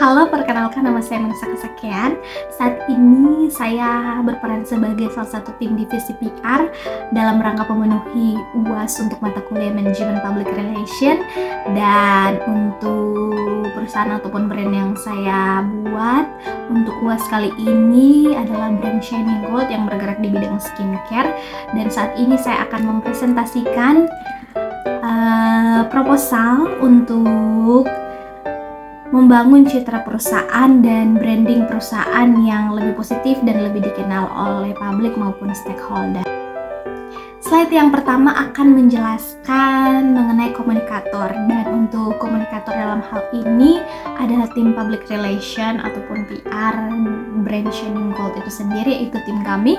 Halo, perkenalkan nama saya Melissa Kesakian. Saat ini saya berperan sebagai salah satu tim divisi PR dalam rangka memenuhi UAS untuk mata kuliah Manajemen Public Relation, dan untuk perusahaan ataupun brand yang saya buat untuk UAS kali ini adalah brand Shining Gold yang bergerak di bidang skincare, dan saat ini saya akan mempresentasikan proposal untuk membangun citra perusahaan dan branding perusahaan yang lebih positif dan lebih dikenal oleh publik maupun stakeholder. Slide yang pertama akan menjelaskan mengenai komunikator, dan untuk komunikator dalam hal ini adalah tim public relation ataupun PR brand Shining Gold itu sendiri, yaitu tim kami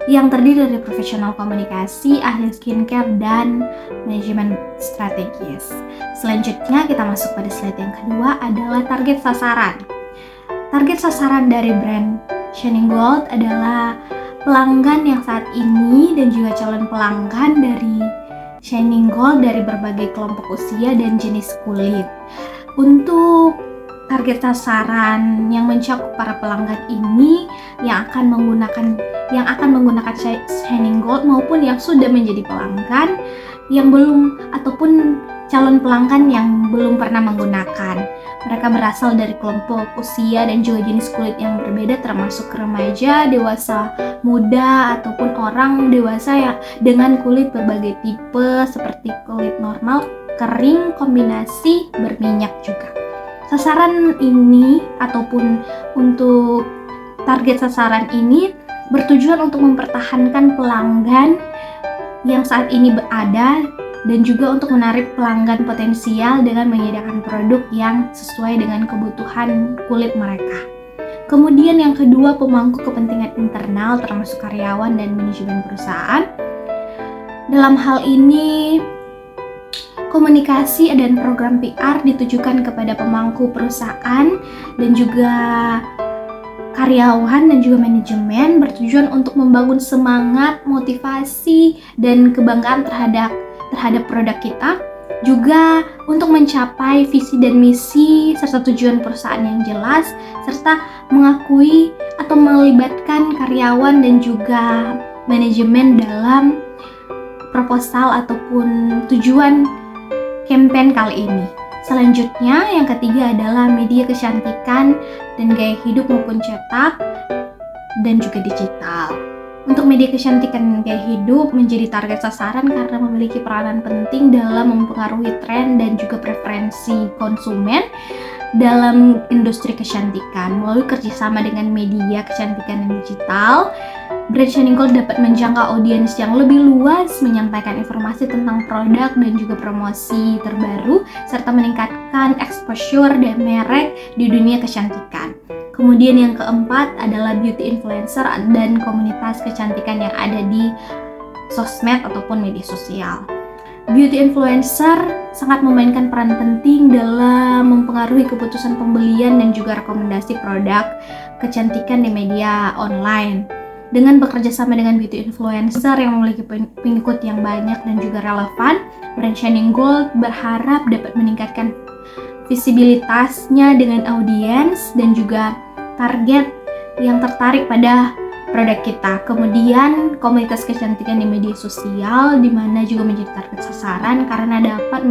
yang terdiri dari profesional komunikasi, ahli skincare, dan manajemen strategis. Selanjutnya kita masuk pada slide yang kedua adalah target sasaran. Target sasaran dari brand Shining Gold adalah pelanggan yang saat ini dan juga calon pelanggan dari Shining Gold dari berbagai kelompok usia dan jenis kulit. Untuk target sasaran yang mencakup para pelanggan ini yang akan menggunakan Shining Gold maupun yang sudah menjadi pelanggan yang belum ataupun calon pelanggan yang belum pernah menggunakan. Mereka berasal dari kelompok usia dan juga jenis kulit yang berbeda, termasuk remaja, dewasa muda, ataupun orang dewasa ya dengan kulit berbagai tipe seperti kulit normal, kering, kombinasi, berminyak juga. Sasaran ini ataupun untuk target sasaran ini bertujuan untuk mempertahankan pelanggan yang saat ini berada dan juga untuk menarik pelanggan potensial dengan menyediakan produk yang sesuai dengan kebutuhan kulit mereka. Kemudian yang kedua, pemangku kepentingan internal termasuk karyawan dan manajemen perusahaan. Dalam hal ini, komunikasi dan program PR ditujukan kepada pemangku perusahaan dan juga karyawan dan juga manajemen, bertujuan untuk membangun semangat, motivasi, dan kebanggaan terhadap produk kita, juga untuk mencapai visi dan misi serta tujuan perusahaan yang jelas, serta mengakui atau melibatkan karyawan dan juga manajemen dalam proposal ataupun tujuan campaign kali ini. Selanjutnya, yang ketiga adalah media kecantikan dan gaya hidup maupun cetak dan juga digital. Untuk media kecantikan dan gaya hidup menjadi target sasaran karena memiliki peranan penting dalam mempengaruhi tren dan juga preferensi konsumen dalam industri kecantikan. Melalui kerjasama dengan media kecantikan dan digital, brand Shining Gold dapat menjangkau audiens yang lebih luas, menyampaikan informasi tentang produk dan juga promosi terbaru, serta meningkatkan exposure dan merek di dunia kecantikan. Kemudian yang keempat adalah beauty influencer dan komunitas kecantikan yang ada di sosmed ataupun media sosial. Beauty influencer sangat memainkan peran penting dalam mempengaruhi keputusan pembelian dan juga rekomendasi produk kecantikan di media online. Dengan bekerja sama dengan beauty influencer yang memiliki pengikut yang banyak dan juga relevan, brand Shining Gold berharap dapat meningkatkan visibilitasnya dengan audiens dan juga target yang tertarik pada produk kita. Kemudian komunitas kecantikan di media sosial di mana juga menjadi target sasaran karena dapat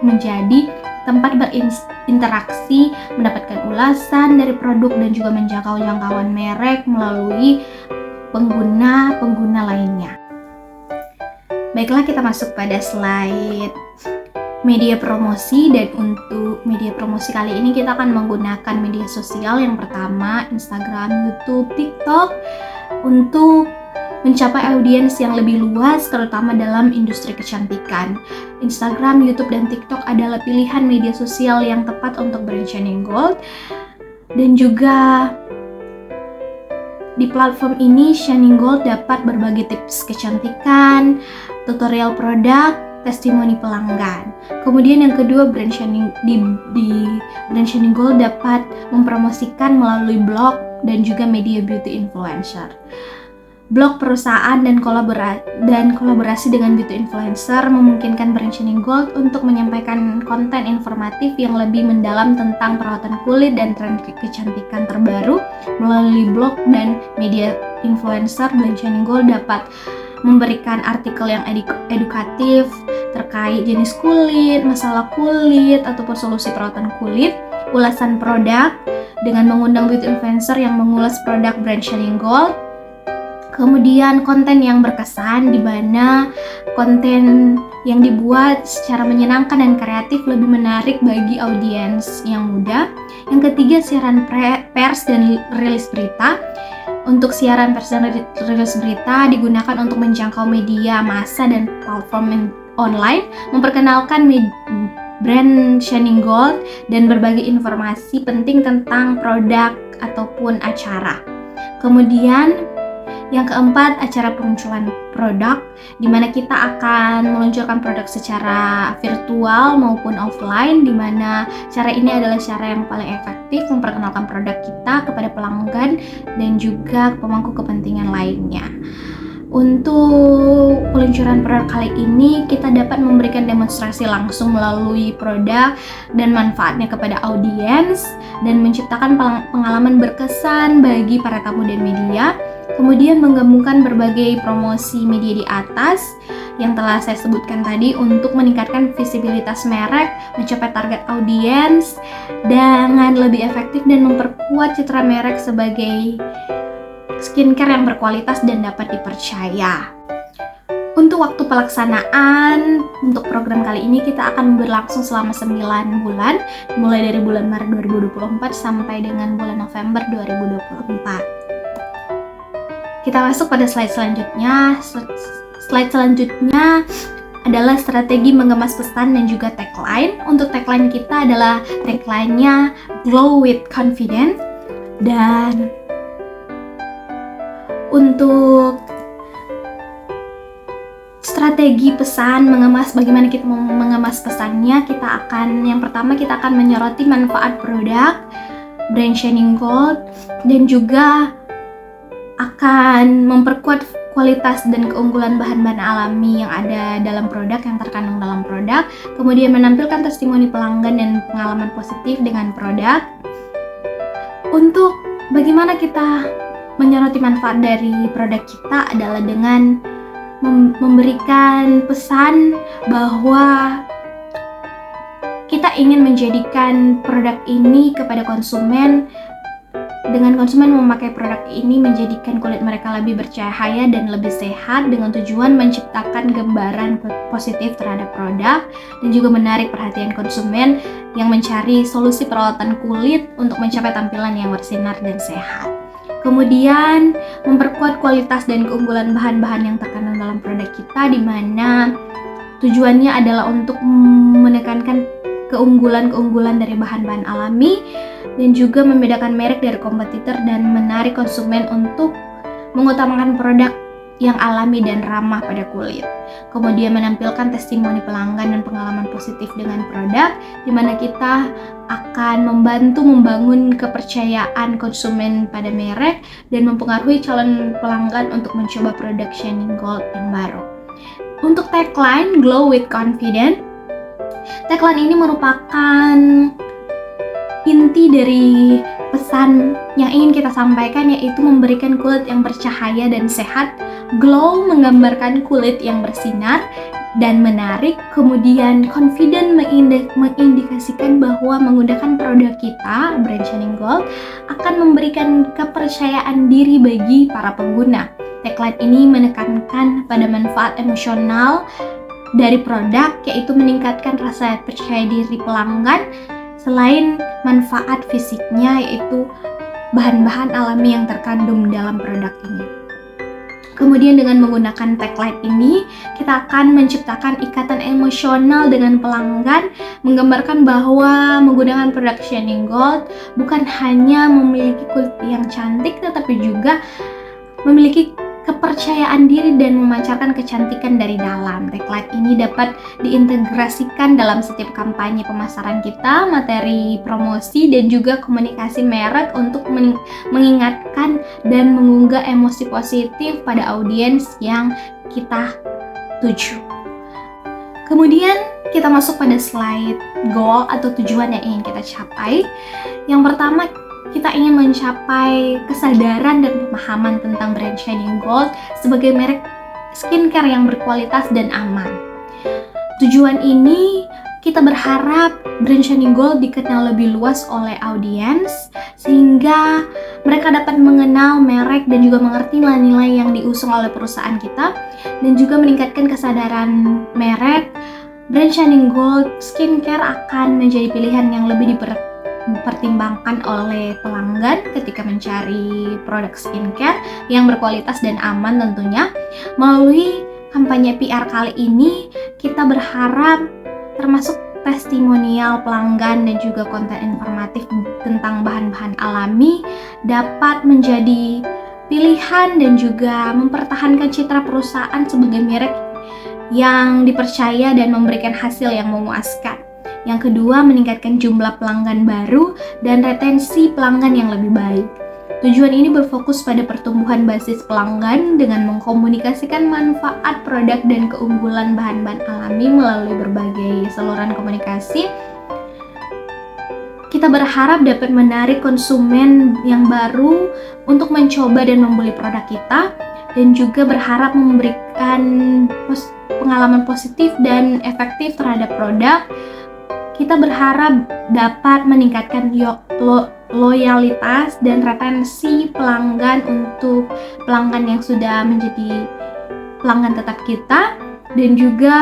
menjadi tempat berinteraksi, mendapatkan ulasan dari produk dan juga menjangkau jangkauan merek melalui pengguna lainnya. Baiklah, kita masuk pada slide media promosi, dan untuk media promosi kali ini kita akan menggunakan media sosial yang pertama Instagram, YouTube, TikTok untuk mencapai audiens yang lebih luas terutama dalam industri kecantikan. Instagram, YouTube, dan TikTok adalah pilihan media sosial yang tepat untuk brand Shining Gold, dan juga di platform ini Shining Gold dapat berbagi tips kecantikan, tutorial produk, testimoni pelanggan. Kemudian yang kedua, brand Shining Gold dapat mempromosikan melalui blog dan juga media beauty influencer. blog perusahaan dan kolaborasi dengan beauty influencer memungkinkan Brand Shining Gold untuk menyampaikan konten informatif yang lebih mendalam tentang perawatan kulit dan tren kecantikan terbaru. Melalui blog dan media influencer, Brand Shining Gold dapat memberikan artikel yang edukatif terkait jenis kulit, masalah kulit, ataupun solusi perawatan kulit, ulasan produk dengan mengundang beauty influencer yang mengulas produk Brand Shining Gold. Kemudian konten yang berkesan, di mana konten yang dibuat secara menyenangkan dan kreatif lebih menarik bagi audiens yang muda. Yang ketiga, siaran pers dan rilis berita. Untuk siaran pers dan rilis berita digunakan untuk menjangkau media massa dan platform online, memperkenalkan Brand Shining Gold dan berbagi informasi penting tentang produk ataupun acara. Kemudian yang keempat, acara peluncuran produk, di mana kita akan meluncurkan produk secara virtual maupun offline, di mana cara ini adalah cara yang paling efektif memperkenalkan produk kita kepada pelanggan dan juga pemangku kepentingan lainnya. Untuk peluncuran produk kali ini, kita dapat memberikan demonstrasi langsung melalui produk dan manfaatnya kepada audiens dan menciptakan pengalaman berkesan bagi para tamu dan media. Kemudian menggabungkan berbagai promosi media di atas yang telah saya sebutkan tadi untuk meningkatkan visibilitas merek, mencapai target audiens dengan lebih efektif dan memperkuat citra merek sebagai skincare yang berkualitas dan dapat dipercaya. Untuk waktu pelaksanaan untuk program kali ini kita akan berlangsung selama 9 bulan, mulai dari bulan Maret 2024 sampai dengan bulan November 2024. Kita masuk pada slide selanjutnya. Slide selanjutnya adalah strategi mengemas pesan dan juga tagline. Untuk tagline kita adalah tagline-nya Glow with Confidence. Dan untuk strategi pesan mengemas, bagaimana kita mengemas pesannya, yang pertama kita akan menyoroti manfaat produk Brand Shining Gold dan juga akan memperkuat kualitas dan keunggulan bahan-bahan alami yang ada dalam produk, yang terkandung dalam produk. Kemudian menampilkan testimoni pelanggan dan pengalaman positif dengan produk. Untuk bagaimana kita menyoroti manfaat dari produk kita adalah dengan memberikan pesan bahwa kita ingin menjadikan produk ini kepada konsumen. Dengan konsumen memakai produk ini menjadikan kulit mereka lebih bercahaya dan lebih sehat, dengan tujuan menciptakan gambaran positif terhadap produk dan juga menarik perhatian konsumen yang mencari solusi perawatan kulit untuk mencapai tampilan yang bersinar dan sehat. Kemudian memperkuat kualitas dan keunggulan bahan-bahan yang terkandung dalam produk kita, di mana tujuannya adalah untuk menekankan keunggulan dari bahan-bahan alami dan juga membedakan merek dari kompetitor dan menarik konsumen untuk mengutamakan produk yang alami dan ramah pada kulit. Kemudian menampilkan testimoni pelanggan dan pengalaman positif dengan produk, di mana kita akan membantu membangun kepercayaan konsumen pada merek dan mempengaruhi calon pelanggan untuk mencoba produk Shining Gold yang baru. Untuk tagline Glow with Confidence, tagline ini merupakan inti dari pesan yang ingin kita sampaikan, yaitu memberikan kulit yang bercahaya dan sehat. Glow menggambarkan kulit yang bersinar dan menarik. Kemudian confident mengindikasikan bahwa menggunakan produk kita, Brand Shining Gold, akan memberikan kepercayaan diri bagi para pengguna. Tagline ini menekankan pada manfaat emosional dari produk, yaitu meningkatkan rasa percaya diri pelanggan selain manfaat fisiknya, yaitu bahan-bahan alami yang terkandung dalam produk ini. Kemudian dengan menggunakan tagline ini, kita akan menciptakan ikatan emosional dengan pelanggan, menggambarkan bahwa menggunakan produk Shining Gold bukan hanya memiliki kulit yang cantik, tetapi juga memiliki kepercayaan diri dan memancarkan kecantikan dari dalam. Tagline ini dapat diintegrasikan dalam setiap kampanye pemasaran kita, materi promosi, dan juga komunikasi merek untuk mengingatkan dan mengunggah emosi positif pada audiens yang kita tuju. Kemudian kita masuk pada slide goal atau tujuan yang ingin kita capai. Yang pertama, kita ingin mencapai kesadaran dan pemahaman tentang brand Shining Gold sebagai merek skincare yang berkualitas dan aman. Tujuan ini kita berharap brand Shining Gold dikenal lebih luas oleh audiens sehingga mereka dapat mengenal merek dan juga mengerti nilai-nilai yang diusung oleh perusahaan kita, dan juga meningkatkan kesadaran merek. Brand Shining Gold Skincare akan menjadi pilihan yang lebih dipertimbangkan oleh pelanggan ketika mencari produk skincare yang berkualitas dan aman tentunya. Melalui kampanye PR kali ini, kita berharap termasuk testimonial pelanggan dan juga konten informatif tentang bahan-bahan alami dapat menjadi pilihan dan juga mempertahankan citra perusahaan sebagai merek yang dipercaya dan memberikan hasil yang memuaskan. Yang kedua, meningkatkan jumlah pelanggan baru dan retensi pelanggan yang lebih baik. Tujuan ini berfokus pada pertumbuhan basis pelanggan dengan mengkomunikasikan manfaat produk dan keunggulan bahan-bahan alami melalui berbagai saluran komunikasi. Kita berharap dapat menarik konsumen yang baru untuk mencoba dan membeli produk kita, dan juga berharap memberikan pengalaman positif dan efektif terhadap produk. Kita berharap dapat meningkatkan loyalitas dan retensi pelanggan untuk pelanggan yang sudah menjadi pelanggan tetap kita, dan juga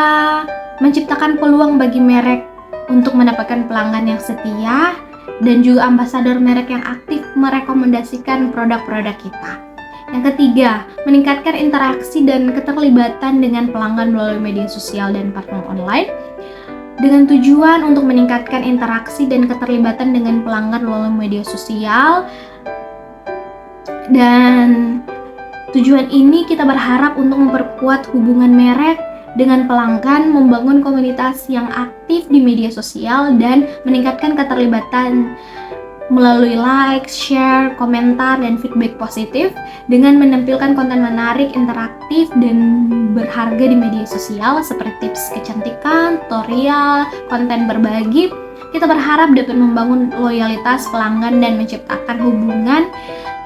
menciptakan peluang bagi merek untuk mendapatkan pelanggan yang setia, dan juga ambasador merek yang aktif merekomendasikan produk-produk kita. Yang ketiga, meningkatkan interaksi dan keterlibatan dengan pelanggan melalui media sosial dan platform online. Dengan tujuan untuk meningkatkan interaksi dan keterlibatan dengan pelanggan melalui media sosial, dan tujuan ini kita berharap untuk memperkuat hubungan merek dengan pelanggan, membangun komunitas yang aktif di media sosial, dan meningkatkan keterlibatan melalui like, share, komentar, dan feedback positif dengan menampilkan konten menarik, interaktif, dan berharga di media sosial seperti tips kecantikan, tutorial, konten berbagi. Kita berharap dapat membangun loyalitas pelanggan dan menciptakan hubungan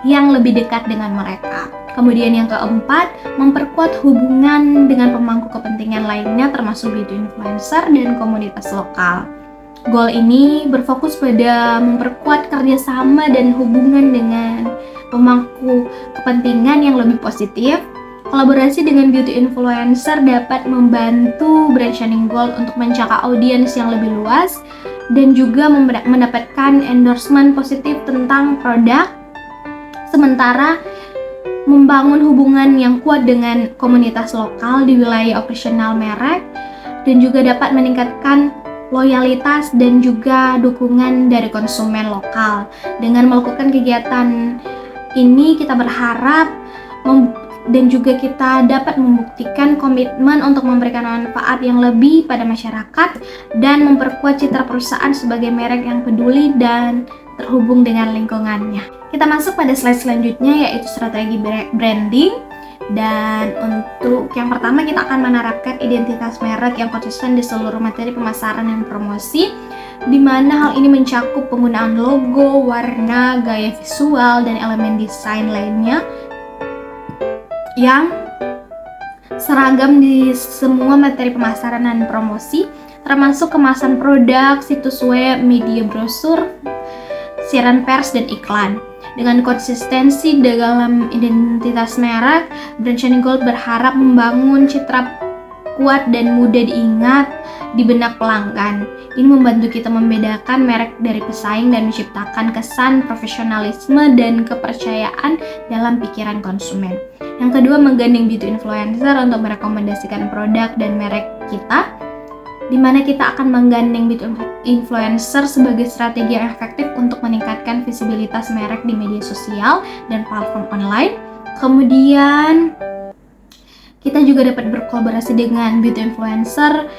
yang lebih dekat dengan mereka. Kemudian yang keempat, memperkuat hubungan dengan pemangku kepentingan lainnya termasuk beauty influencer dan komunitas lokal. Goal ini berfokus pada memperkuat kerjasama dan hubungan dengan pemangku kepentingan yang lebih positif. Kolaborasi dengan beauty influencer dapat membantu brand Shining Gold untuk mencapai audiens yang lebih luas dan juga mendapatkan endorsement positif tentang produk, sementara membangun hubungan yang kuat dengan komunitas lokal di wilayah operasional merek, dan juga dapat meningkatkan loyalitas dan juga dukungan dari konsumen lokal. Dengan melakukan kegiatan ini, kita berharap dan juga kita dapat membuktikan komitmen untuk memberikan manfaat yang lebih pada masyarakat dan memperkuat citra perusahaan sebagai merek yang peduli dan terhubung dengan lingkungannya. Kita masuk pada slide selanjutnya, yaitu strategi branding. Dan untuk yang pertama, kita akan menerapkan identitas merek yang konsisten di seluruh materi pemasaran dan promosi, di mana hal ini mencakup penggunaan logo, warna, gaya visual, dan elemen desain lainnya yang seragam di semua materi pemasaran dan promosi, termasuk kemasan produk, situs web, media brosur, siaran pers, dan iklan. Dengan konsistensi dalam identitas merek, brand Shining Gold berharap membangun citra kuat dan mudah diingat di benak pelanggan. Ini membantu kita membedakan merek dari pesaing dan menciptakan kesan profesionalisme dan kepercayaan dalam pikiran konsumen. Yang kedua, menggandeng beauty influencer untuk merekomendasikan produk dan merek kita, di mana kita akan menggandeng beauty influencer sebagai strategi yang efektif untuk meningkatkan visibilitas merek di media sosial dan platform online. Kemudian Kita juga dapat berkolaborasi dengan beauty influencer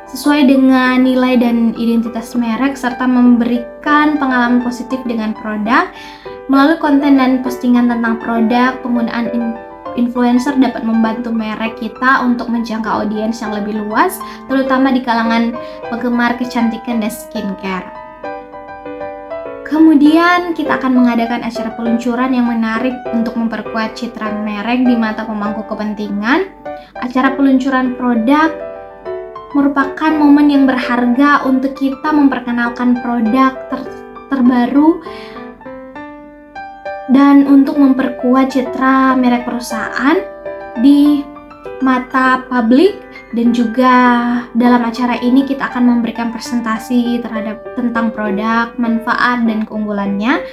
sesuai dengan nilai dan identitas merek, serta memberikan pengalaman positif dengan produk. Melalui konten dan postingan tentang produk, penggunaan influencer dapat membantu merek kita untuk menjangkau audiens yang lebih luas, terutama di kalangan penggemar kecantikan dan skincare. Kemudian kita akan mengadakan acara peluncuran yang menarik untuk memperkuat citra merek di mata pemangku kepentingan. Acara peluncuran produk merupakan momen yang berharga untuk kita memperkenalkan produk terbaru dan untuk memperkuat citra merek perusahaan di mata publik. Dan juga dalam acara ini kita akan memberikan presentasi tentang produk, manfaat, dan keunggulannya.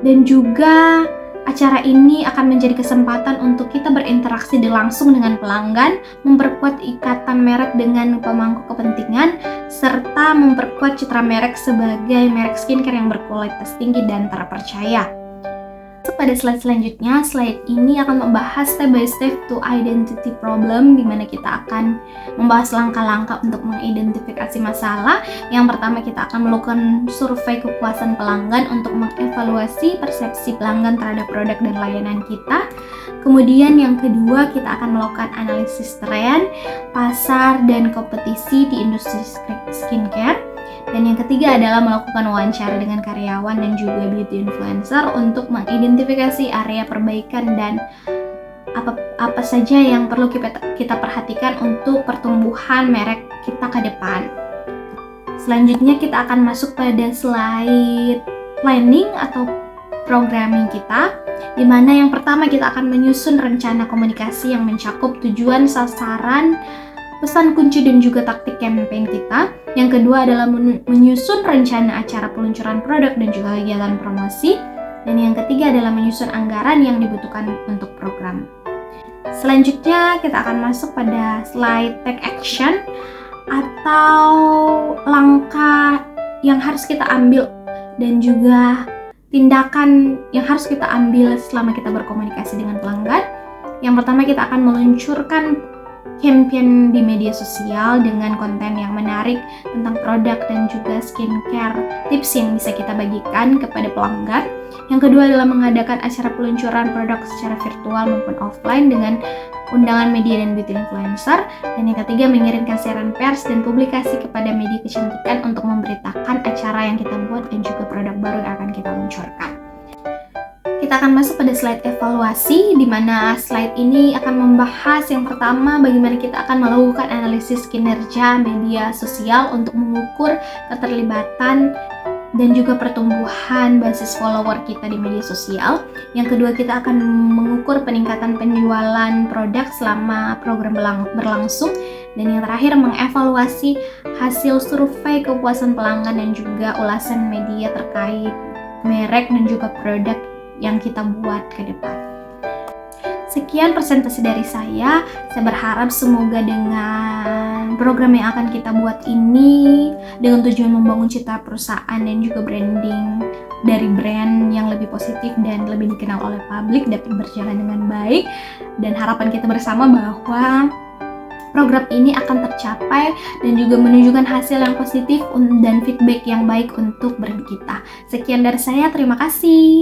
Dan juga acara ini akan menjadi kesempatan untuk kita berinteraksi langsung dengan pelanggan, memperkuat ikatan merek dengan pemangku kepentingan, serta memperkuat citra merek sebagai merek skincare yang berkualitas tinggi dan terpercaya. Pada slide selanjutnya, slide ini akan membahas step by step to identity problem, di mana kita akan membahas langkah-langkah untuk mengidentifikasi masalah. Yang pertama, kita akan melakukan survei kepuasan pelanggan untuk mengevaluasi persepsi pelanggan terhadap produk dan layanan kita. Kemudian yang kedua, kita akan melakukan analisis tren, pasar, dan kompetisi di industri skincare. Dan yang ketiga adalah melakukan wawancara dengan karyawan dan juga beauty influencer untuk mengidentifikasi area perbaikan dan apa saja yang perlu kita perhatikan untuk pertumbuhan merek kita ke depan. Selanjutnya kita akan masuk pada slide planning atau programming kita, di mana yang pertama kita akan menyusun rencana komunikasi yang mencakup tujuan, sasaran, pesan kunci, dan juga taktik campaign kita. Yang kedua adalah menyusun rencana acara peluncuran produk dan juga kegiatan promosi. Dan yang ketiga adalah menyusun anggaran yang dibutuhkan untuk program. Selanjutnya kita akan masuk pada slide take action atau langkah yang harus kita ambil dan juga tindakan yang harus kita ambil selama kita berkomunikasi dengan pelanggan. Yang pertama, kita akan meluncurkan campaign di media sosial dengan konten yang menarik tentang produk dan juga skincare, tips yang bisa kita bagikan kepada pelanggan. Yang kedua adalah mengadakan acara peluncuran produk secara virtual maupun offline dengan undangan media dan beauty influencer. Dan yang ketiga, mengirimkan siaran pers dan publikasi kepada media kecantikan untuk memberitakan acara yang kita buat dan juga produk baru yang akan kita luncurkan. Kita akan masuk pada slide evaluasi, di mana slide ini akan membahas yang pertama bagaimana kita akan melakukan analisis kinerja media sosial untuk mengukur keterlibatan dan juga pertumbuhan basis follower kita di media sosial. Yang kedua, kita akan mengukur peningkatan penjualan produk selama program berlangsung. Dan yang terakhir, mengevaluasi hasil survei kepuasan pelanggan dan juga ulasan media terkait merek dan juga produk yang kita buat ke depan. Sekian presentasi dari saya. Saya berharap semoga dengan program yang akan kita buat ini, dengan tujuan membangun citra perusahaan dan juga branding dari brand yang lebih positif dan lebih dikenal oleh publik, dapat berjalan dengan baik. Dan harapan kita bersama bahwa program ini akan tercapai dan juga menunjukkan hasil yang positif dan feedback yang baik untuk brand kita. Sekian dari saya, terima kasih.